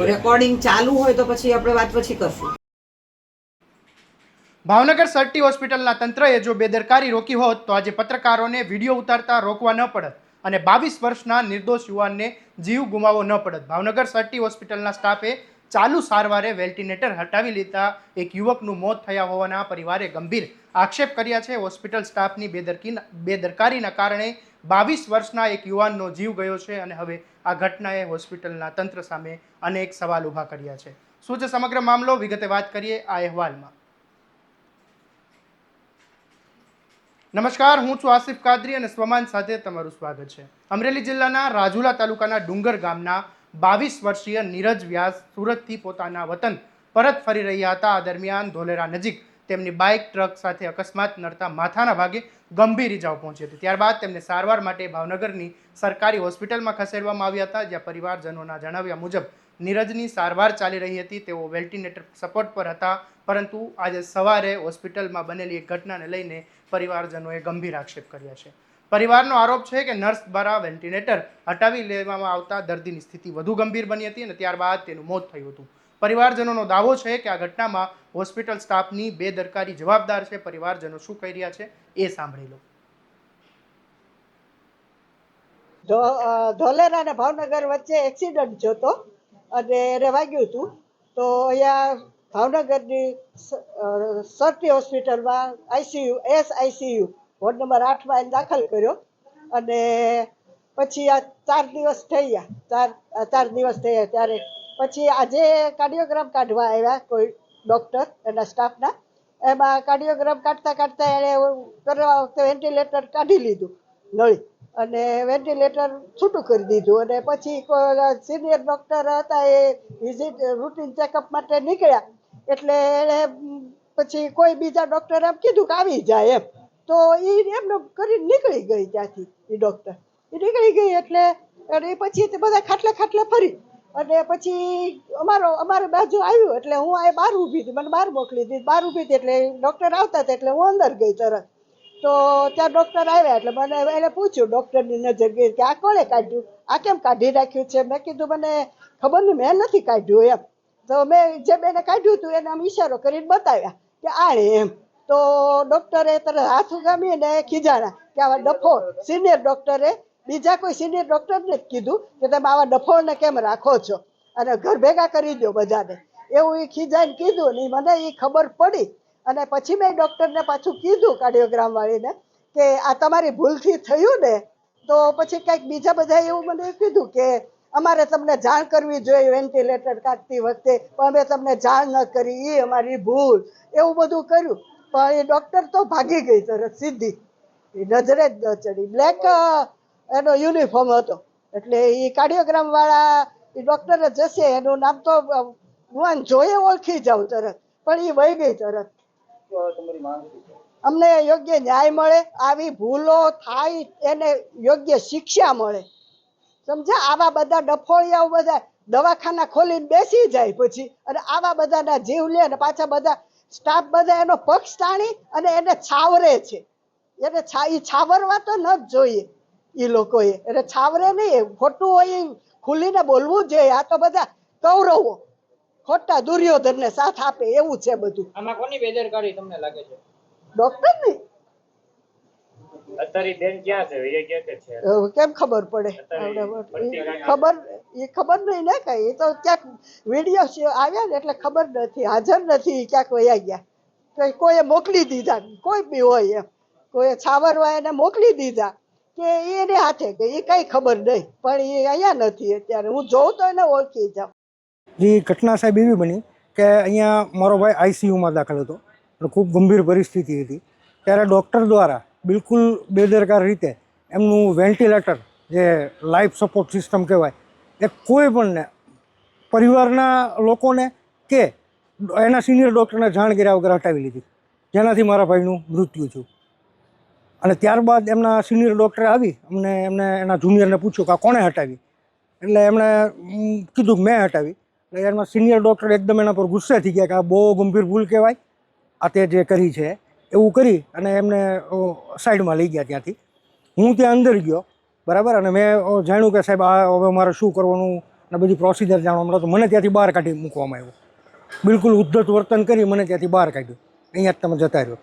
Recording ચાલુ હોય તો પછી આપણે વાત પછી કરશું. ભાવનગર સરટી હોસ્પિટલના તંત્રએ જો બેદરકારી રોકી હોત તો આજે પત્રકારોને વિડીયો ઉતારતા રોકવા ન પડત અને 22 વર્ષના નિર્દોષ યુવાનને જીવ ગુમાવવો ન પડત. ભાવનગર સરટી હોસ્પિટલના સ્ટાફે ચાલુ સારવારે વેન્ટિલેટર હટાવી લેતા એક યુવકનું મોત થયા હોવાના પરિવારે ગંભીર આક્ષેપ કર્યા છે. હોસ્પિટલ સ્ટાફની બેદરકારીના કારણે 22 વર્ષના એક યુવાનનો જીવ ગયો છે અને હવે આ ઘટનાએ હોસ્પિટલના તંત્ર સામે અનેક સવાલ ઊભા કર્યા છે. શું છે સમગ્ર મામલો, વિગતે વાત કરીએ આ અહેવાલમાં. નમસ્કાર, હું છું આસિફ કાદરી અને સ્વમાન સાથે તમારું સ્વાગત છે. અમરેલી જિલ્લાના રાજુલા તાલુકાના ડુંગર ગામના 22 વર્ષીય નીરજ વ્યાસ સુરતથી પોતાના વતન પરત ફરી રહ્યા હતા. આ દરમિયાન ધોલેરા નજીક તેમની બાઇક ટ્રક સાથે અકસ્માત નડતા માથાના ભાગે ગંભીર ઇજાઓ પહોંચી હતી. ત્યારબાદ તેમને સારવાર માટે ભાવનગરની સરકારી હોસ્પિટલમાં ખસેડવામાં આવ્યા હતા, જ્યાં પરિવારજનોના જણાવ્યા મુજબ નીરજની સારવાર ચાલી રહી હતી. તેઓ વેન્ટિલેટર સપોર્ટ પર હતા, પરંતુ આજે સવારે હોસ્પિટલમાં બનેલી એક ઘટનાને લઈને પરિવારજનોએ ગંભીર આક્ષેપ કર્યા છે. પરિવારનો આરોપ છે કે નર્સ દ્વારા વેન્ટિલેટર હટાવી લેવામાં આવતા દર્દીની સ્થિતિ વધુ ગંભીર બની હતી અને ત્યારબાદ તેનું મોત થયું હતું. પરિવારજનોનો દાવો છે કે આ ઘટનામાં હોસ્પિટલ સ્ટાફની બેદરકારી જવાબદાર છે. પરિવારજનો શું કહી રહ્યા છે એ સાંભળી લો. ધોલેરા અને ભાવનગર વચ્ચે એક્સિડન્ટ જોતો અને એને વાગ્યું હતું. તો અહીંયા ભાવનગરની સરટી હોસ્પિટલમાં આઈસીયુ વોર્ડ નંબર 8માં એને દાખલ કર્યો અને પછી આ 4 દિવસ થઈ ગયા. 4 દિવસ થયા ત્યારે પછી આજે કાર્ડિયોગ્રામ કાઢવા આવ્યા કોઈ ડૉક્ટર એના સ્ટાફના. એમાં કાર્ડિયોગ્રામ કાઢતા એણે કરવા વખતે વેન્ટિલેટર કાઢી લીધું નળી અને વેન્ટિલેટર છૂટું કરી દીધું અને પછી સિનિયર ડૉક્ટર હતા એ વિઝિટ રૂટીન ચેકઅપ માટે નીકળ્યા એટલે એણે પછી કોઈ બીજા ડૉક્ટરે એમ કીધું કે આવી જાય એમ. તો એ એમને કરીને નીકળી ગઈ ત્યાંથી એ ડૉક્ટર. એ નીકળી ગઈ એટલે અને પછી તે બધા ખાટલે ફરી અને પછી અમારે બાજુ આવ્યું એટલે હું આ બહાર ઊભી હતી, મને બહાર મોકલી દીધી. બહાર ઊભી હતી એટલે ડૉક્ટર આવતા હતા એટલે હું અંદર ગઈ તરત. તો ત્યાં ડૉક્ટર આવ્યા એટલે મને એને પૂછ્યું, ડૉક્ટરની નજર ગઈ કે આ કોણે કાઢ્યું, આ કેમ કાઢી રાખ્યું છે? મેં કીધું મને ખબર નહીં, મેં નથી કાઢ્યું એમ. તો મેં જે બેને કાઢ્યું હતું એને આમ ઈશારો કરીને બતાવ્યા કે આણે એમ. તો ડૉક્ટરે તરત હાથ ઉગામીને ખીજાણા કે આવા ડફોળ સિનિયર ડૉક્ટરે બીજા કોઈ સિનિયર ડૉક્ટરને જ કીધું કે તમે આવા ડફોળને કેમ રાખો છો અને ઘર ભેગા કરી દો બધાને, એવું એ ખીજાઈને કીધું ને મને એ ખબર પડી. અને પછી મેં ડૉક્ટરને પાછું કીધું કાર્ડિયોગ્રામ વાળીને કે આ તમારી ભૂલથી થયું ને. તો પછી કંઈક બીજા બધા એવું મને કીધું કે અમારે તમને જાણ કરવી જોઈએ વેન્ટિલેટર કાઢતી વખતે, પણ અમે તમને જાણ ન કરી, એ અમારી ભૂલ, એવું બધું કર્યું. પણ એ ડૉક્ટર તો ભાગી ગઈ તરત સીધી, નજરે જ ન ચડી. બ્લેક એનો યુનિફોર્મ હતો એટલે એ કાર્ડિયોગ્રામ વાળા એ ડૉક્ટર જ જશે, એનું નામ તો હું જોઈએ ઓળખી જાઉં તરત, પણ એ વહી ગઈ તરત. અમને યોગ્ય ન્યાય મળે, આવી ભૂલો થાય એને યોગ્ય શિક્ષા મળે, સમજ્યા? આવા બધા ડફોળિયાઓ બધા દવાખાના ખોલીને બેસી જાય પછી અને આવા બધાના જીવ લે અને પાછા બધા સ્ટાફ બધા એનો પક્ષ તાણી અને એને છાવરે છે. એને છાવરવા તો ન જ જોઈએ એ લોકોએ, એને છાવરે નહીં. ખોટું હોય ખુલીને બોલવું જોઈએ. આ તો બધા કૌરવો ખોટા દુર્યોધનને સાથ આપે એવું છે બધું. આમાં કોની બેદરકારી તમને લાગે છે? ડૉક્ટર નહીં. અત્યારે બેન ક્યાં છે? એ ક્યાં છે? કેમ ખબર પડે? ખબર નહીં ને કઈ. એ તો ક્યાંક વિડીયો આવ્યા ને એટલે ખબર નથી, હાજર નથી, ક્યાંક વયા ગયા. કોઈએ મોકલી દીધા, કોઈ બી હોય એમ, કોઈએ છાવરવા એને મોકલી દીધા કે એને હાથે કે એ કઈ ખબર નહીં, પણ એ અહીંયા નથી અત્યારે. હું જોઉં તો એને ઓળખી જાઉં. જે ઘટના સાહેબ એવી બની કે અહીંયા મારો ભાઈ આઈસીયુમાં દાખલ હતો અને ખૂબ ગંભીર પરિસ્થિતિ હતી. ત્યારે ડૉક્ટર દ્વારા બિલકુલ બેદરકાર રીતે એમનું વેન્ટિલેટર, જે લાઈફ સપોર્ટ સિસ્ટમ કહેવાય, એ કોઈ પણને પરિવારના લોકોને કે એના સિનિયર ડૉક્ટરને જાણ કર્યા વગર હટાવી લીધી, જેનાથી મારા ભાઈનું મૃત્યુ થયું. અને ત્યારબાદ એમના સિનિયર ડૉક્ટરે આવી એમને એના જુનિયરને પૂછ્યું કે આ કોણે હટાવી, એટલે એમણે કીધું કે મેં હટાવી. એટલે એમના સિનિયર ડૉક્ટર એકદમ એના પર ગુસ્સે થઈ ગયા કે આ બહુ ગંભીર ભૂલ કહેવાય, આ તે જે કરી છે એવું કરી અને એમને સાઈડમાં લઈ ગયા ત્યાંથી. હું ત્યાં અંદર ગયો, બરાબર, અને મેં જાણ્યું કે સાહેબ આ હવે મારે શું કરવાનું, અને બધી પ્રોસિજર જાણવા મળે તો મને ત્યાંથી બહાર કાઢી મૂકવામાં આવ્યો. બિલકુલ ઉદ્ધત વર્તન કરી મને ત્યાંથી બહાર કાઢ્યું, અહીંયા જ તમે જતા રહ્યો.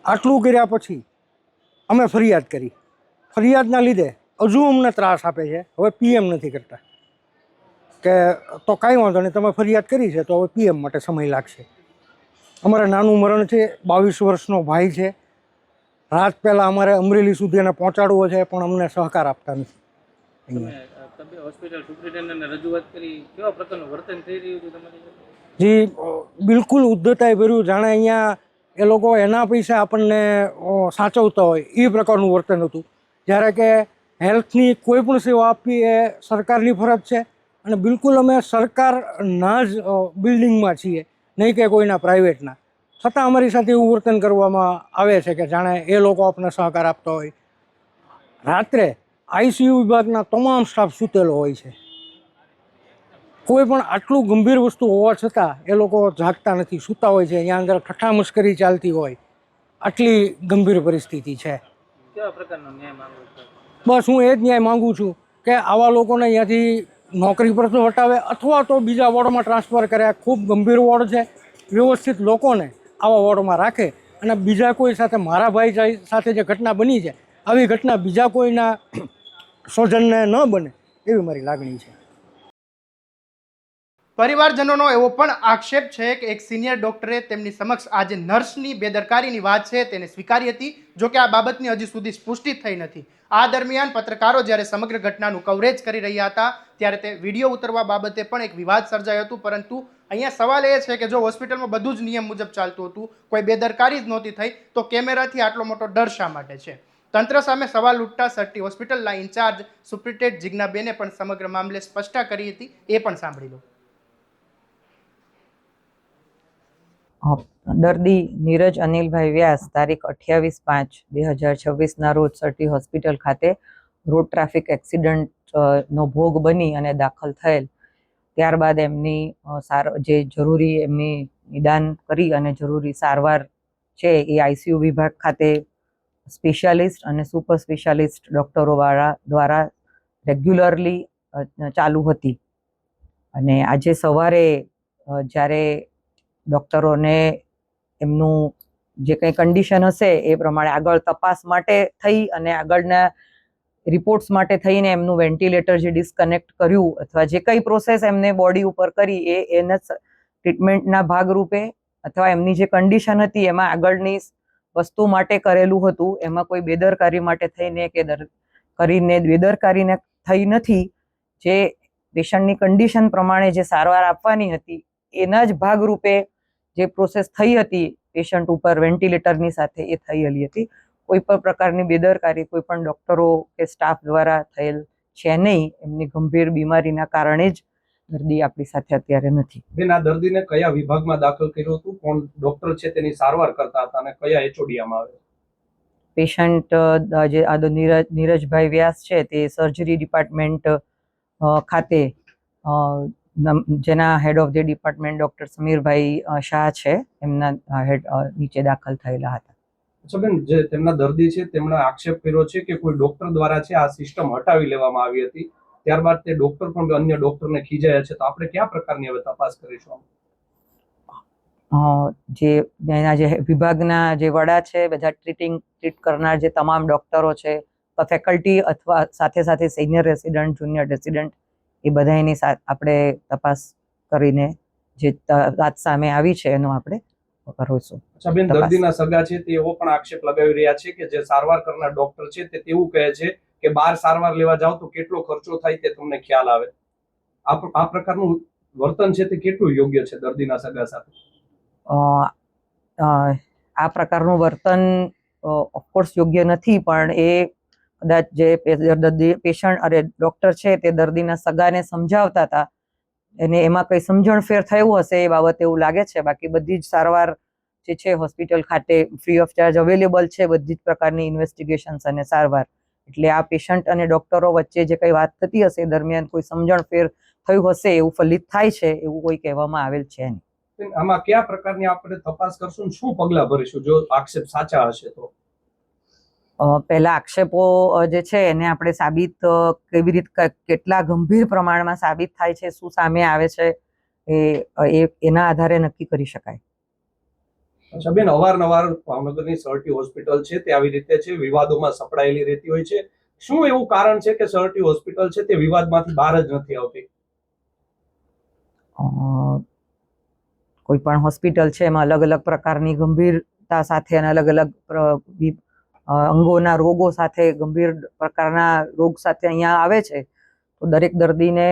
આટલું કર્યા પછી અમે ફરિયાદ કરી. ફરિયાદના લીધે હજુ અમને ત્રાસ આપે છે. હવે પીએમ નથી કરતા કે તો કાંઈ વાંધો નહીં, તમે ફરિયાદ કરી છે તો હવે પીએમ માટે સમય લાગશે. અમારે નાનું મરણ છે, 22 વર્ષનો ભાઈ છે. રાત પહેલાં અમારે અમરેલી સુધી એને પહોંચાડવો છે પણ અમને સહકાર આપતા નથી. હોસ્પિટલ સુપ્રિન્ટેન્ડન્ટને રજૂઆત કરી, કેવા પ્રકારનું વર્તન થઈ રહ્યું છે તમારી સાથે? જી, બિલકુલ ઉદ્ધતાઈ ભર્યું, જાણે અહીંયા એ લોકો એના પૈસા આપણને સાચવતા હોય એ પ્રકારનું વર્તન હતું. જ્યારે કે હેલ્થની કોઈ પણ સેવા આપવી એ સરકારની ફરજ છે અને બિલકુલ અમે સરકારના જ બિલ્ડિંગમાં છીએ, નહીં કે કોઈના પ્રાઇવેટના. છતાં અમારી સાથે એવું વર્તન કરવામાં આવે છે કે જાણે એ લોકો આપણને સહકાર આપતા હોય. રાત્રે આઈસીયુ વિભાગના તમામ સ્ટાફ સૂતેલો હોય છે. કોઈ પણ આટલું ગંભીર વસ્તુ હોવા છતાં એ લોકો જાગતા નથી, સૂતા હોય છે. અહીંયા અંદર ઠઠ્ઠા મશ્કરી ચાલતી હોય, આટલી ગંભીર પરિસ્થિતિ છે. કેવા પ્રકારનો ન્યાય માંગો છો? બસ હું એ જ ન્યાય માગું છું કે આવા લોકોને અહીંયાથી નોકરી પર તો હટાવે અથવા તો બીજા વોર્ડમાં ટ્રાન્સફર કરે. આ ખૂબ ગંભીર વોર્ડ છે. વ્યવસ્થિત લોકોને આવા વોર્ડમાં રાખે અને બીજા કોઈ સાથે, મારા ભાઈ સાથે જે ઘટના બની છે આવી ઘટના બીજા કોઈના સ્વજનને ન બને એવી મારી લાગણી છે. પરિવારજનોનો એવો પણ આક્ષેપ છે કે એક સિનિયર ડોક્ટરે તેમની સમક્ષ આજે નર્સની બેદરકારીની વાત છે તેને સ્વીકારી હતી. જો કે આ બાબતની હજી સુધી પુષ્ટિ થઈ નથી. આ દરમિયાન પત્રકારો જ્યારે સમગ્ર ઘટનાનું કવરેજ કરી રહ્યા હતા ત્યારે તે વિડીયો ઉતરવા બાબતે પણ એક વિવાદ સર્જાયો હતું. પરંતુ અહીંયા સવાલ એ છે કે જો હોસ્પિટલમાં બધું જ નિયમ મુજબ ચાલતું હતું, કોઈ બેદરકારી જ નહોતી થઈ, તો કેમેરાથી આટલો મોટો ડર શા માટે છે? તંત્ર સામે સવાલ ઉઠતા સર્ટી હોસ્પિટલના ઇન્ચાર્જ સુપ્રિન્ટેન્ડન્ટ જિજ્ઞાબેને પણ સમગ્ર મામલે સ્પષ્ટતા કરી હતી. એ પણ સાંભળી લો. દર્દી નીરજ અનિલભાઈ વ્યાસ તારીખ 28/5/2026 રોજ સર્ટી હોસ્પિટલ ખાતે રોડ ટ્રાફિક એક્સિડન્ટનો ભોગ બની અને દાખલ થયેલ. ત્યારબાદ એમની જે જરૂરી એમની નિદાન કરી અને જરૂરી સારવાર છે એ આઈસીયુ વિભાગ ખાતે સ્પેશિયાલિસ્ટ અને સુપર સ્પેશિયાલિસ્ટ ડૉક્ટરો દ્વારા રેગ્યુલરલી ચાલુ હતી. અને આજે સવારે જ્યારે ડૉક્ટરોને એમનું જે કંઈ કન્ડિશન હશે એ પ્રમાણે આગળ તપાસ માટે થઈ અને આગળના રિપોર્ટ્સ માટે થઈને એમનું વેન્ટિલેટર જે ડિસ્કનેક્ટ કર્યું અથવા જે કંઈ પ્રોસેસ એમને બોડી ઉપર કરી એના ટ્રીટમેન્ટના ભાગરૂપે અથવા એમની જે કન્ડિશન હતી એમાં આગળની વસ્તુ માટે કરેલું હતું. એમાં કોઈ બેદરકારી માટે થઈને કે કરીને બેદરકારીને થઈ નથી. જે પેશન્ટની કન્ડિશન પ્રમાણે જે સારવાર આપવાની હતી એના જ ભાગરૂપે જે પ્રોસેસ થઈ હતી પેશન્ટ ઉપર વેન્ટિલેટરની સાથે એ થયેલી હતી. કોઈ પણ પ્રકારની બેદરકારી કોઈ પણ ડૉક્ટરો કે સ્ટાફ દ્વારા થયેલ છે નહીં. એમની ગંભીર બીમારીના કારણે જ દર્દી આપણી સાથે અત્યારે નથી. બેન, આ દર્દીને કયા વિભાગમાં દાખલ કર્યો હતું? કોણ ડોક્ટર છે તેની સારવાર કરતા હતા અને કયા એચઓડીમાં આવે? પેશન્ટ જે આ નીરજભાઈ વ્યાસ છે તે સર્જરી ડિપાર્ટમેન્ટ ખાતે જેના head of the department doctor સમીરભાઈ શાહ છે એમના હેડ નીચે દાખલ થયેલા હતા. અચ્છા બેન, જે તેમના દર્દી છે તેમણે આક્ષેપ કર્યો છે કે કોઈ ડોક્ટર દ્વારા છે આ સિસ્ટમ હટાવી લેવામાં આવી હતી. ત્યારબાદ તે ડોક્ટર પણ અન્ય ડોક્ટરને ખીજાયા છે. તો આપણે કયા પ્રકારની હવે તપાસ કરીશું? એના જે વિભાગના જે વડા છે, બધા ટ્રીટ કરનાર જે તમામ ડોક્ટરો છે, ફેકલ્ટી અથવા સાથે સાથે સિનિયર રેસિડન્ટ, જુનિયર રેસિડન્ટ, એ બધાની આપણે તપાસ કરીને જે વાત સામે આવી છે એનો આપણે કરીશું. અચ્છા બેન, દર્દીના સગા છે તે એવો પણ આક્ષેપ લગાવી રહ્યા છે કે જે સારવાર કરનાર ડોક્ટર છે તે તેવું કહે છે કે બહાર સારવાર લેવા જાવ તો કેટલો ખર્ચો થાય તે તમને ખ્યાલ આવે. આ પ્રકારનું વર્તન છે તે કેટલું યોગ્ય છે દર્દીના સગા સાથે? આ પ્રકારનું વર્તન ઓફકોર્સ યોગ્ય નથી, પણ એ કદાચ જે પેશન્ટ અરે ડોક્ટર છે તે દર્દીના સગાને સમજાવતા હતા અને એમાં કંઈ સમજણફેર થયું હશે એ બાબતે એવું લાગે છે. બાકી બધી જ સારવાર જે છે હોસ્પિટલ ખાતે ફ્રી ઓફ ચાર્જ અવેલેબલ છે, બધી જ પ્રકારની ઇન્વેસ્ટિગેશન્સ અને સારવાર. એટલે આ પેશન્ટ અને ડોક્ટરો વચ્ચે જે કંઈ વાત થતી હશે દરમિયાન કોઈ સમજણફેર થયું હશે એવું ફલિત થાય છે એવું કોઈ કહેવામાં આવેલ છે નહીં. આમાં કયા પ્રકારની આપણે તપાસ કરશું, શું પગલાં ભરીશું જો આક્ષેપ સાચા હશે તો? પહેલા આક્ષેપો જે છે એને આપણે સાબિત કેવી રીતે કેટલા ગંભીર પ્રમાણમાં સાબિત થાય છે, શું સામે આવે છે, એના આધારે નક્કી કરી શકાય. અચ્છા બેન, અવારનવાર ભાવનગરની સરટી હોસ્પિટલ છે તે આવી રીતે છે, વિવાદોમાં સપડાયેલી રહેતી હોય છે. શું એવું કારણ છે કે સરટી હોસ્પિટલ છે તે વિવાદમાંથી બહાર જ નથી આવતી? કોઈ પણ હોસ્પિટલ છે એમાં અલગ અલગ પ્રકારની ગંભીરતા સાથે અને અલગ અલગ અંગોના રોગો સાથે, ગંભીર પ્રકારના રોગ સાથે અહીંયા આવે છે, તો દરેક દર્દીને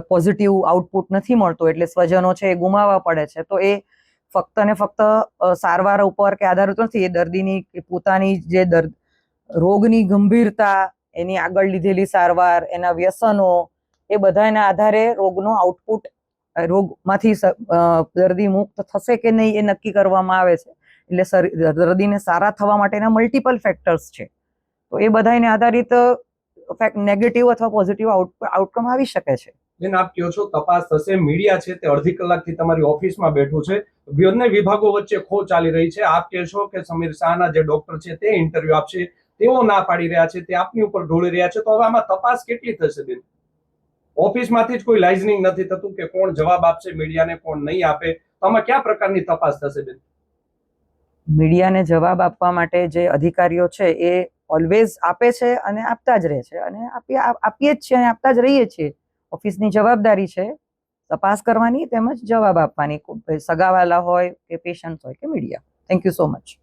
પોઝિટિવ આઉટપુટ નથી મળતો, એટલે સ્વજનો છે એ ગુમાવવા પડે છે. તો એ ફક્ત ને ફક્ત સારવાર ઉપર કે આધારિત નથી, એ દર્દીની પોતાની જે રોગની ગંભીરતા, એની આગળ લીધેલી સારવાર, એના વ્યસનો, એ બધાના આધારે રોગનો આઉટપુટ, રોગમાંથી દર્દી મુક્ત થશે કે નહીં એ નક્કી કરવામાં આવે છે. એટલે દર્દીને સારા થવા માટેના મલ્ટિપલ ફેક્ટર્સ છે, તો એ બધાને આધારિત નેગેટિવ અથવા પોઝિટિવ આઉટકમ આવી શકે છે. બેન, આપ કહો છો તપાસ થશે, મીડિયા છે તે અડધી કલાકથી તમારી ઓફિસમાં બેઠું છે, બંને વિભાગો વચ્ચે ખો ચાલી રહી છે. આપ કહેશો કે સમીર શાહના જે ડોક્ટર છે તે ઇન્ટરવ્યુ આપશે, તેઓ ના પાડી રહ્યા છે, તે આપની ઉપર ઢોળી રહ્યા છે, તો હવે આમાં તપાસ કેટલી થશે બેન? ઓફિસમાંથી જ કોઈ લાઇઝનિંગ નથી થતું કે કોણ જવાબ આપશે મીડિયાને, કોણ નહીં આપે, તો આમાં કયા પ્રકારની તપાસ થશે બેન? મીડિયાને જવાબ આપવા માટે જે અધિકારીઓ છે એ ઓલવેઝ આપે છે અને આપતા જ રહે છે, અને આપીએ જ છીએ અને આપતા જ રહીએ છીએ. ઓફિસની જવાબદારી છે તપાસ કરવાની તેમજ જવાબ આપવાની, સગાવાલા હોય કે પેશન્ટ હોય કે media. Thank you so much.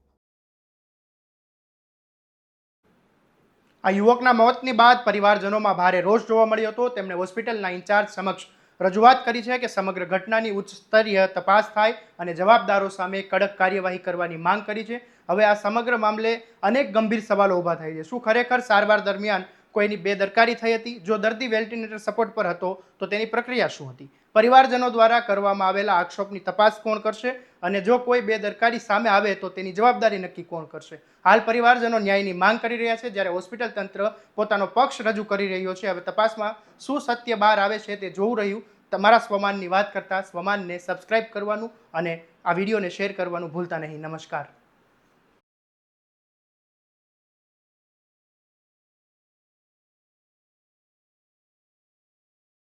આ યુવકના મોતની બાદ પરિવારજનોમાં ભારે રોષ જોવા મળ્યો હતો. તેમણે હોસ્પિટલના ઇન્ચાર્જ સમક્ષ રજૂઆત કરી છે કે સમગ્ર ઘટનાની ઉચ્ચ સ્તરીય તપાસ થાય અને જવાબદારો સામે કડક કાર્યવાહી કરવાની માંગ કરી છે. હવે આ સમગ્ર મામલે અનેક ગંભીર સવાલો ઊભા થાય છે. શું ખરેખર સારવાર દરમિયાન કોઈની બેદરકારી થઈ હતી? જો દર્દી વેન્ટિલેટર સપોર્ટ પર હતો તો તેની પ્રક્રિયા શું હતી? પરિવારજનો દ્વારા કરવામાં આવેલા આક્ષેપની તપાસ કોણ કરશે? અને જો કોઈ બેદરકારી સામે આવે તો તેની જવાબદારી નક્કી કોણ કરશે? હાલ પરિવારજનો ન્યાયની માંગ કરી રહ્યા છે, જ્યારે હોસ્પિટલ તંત્ર પોતાનો પક્ષ રજૂ કરી રહ્યો છે. હવે તપાસમાં શું સત્ય બહાર આવે છે તે જોવું રહ્યું. તમારા સ્વમાનની વાત કરતા સ્વમાનને સબસ્ક્રાઇબ કરવાનું અને આ વિડીયોને શેર કરવાનું ભૂલતા નહીં. નમસ્કાર.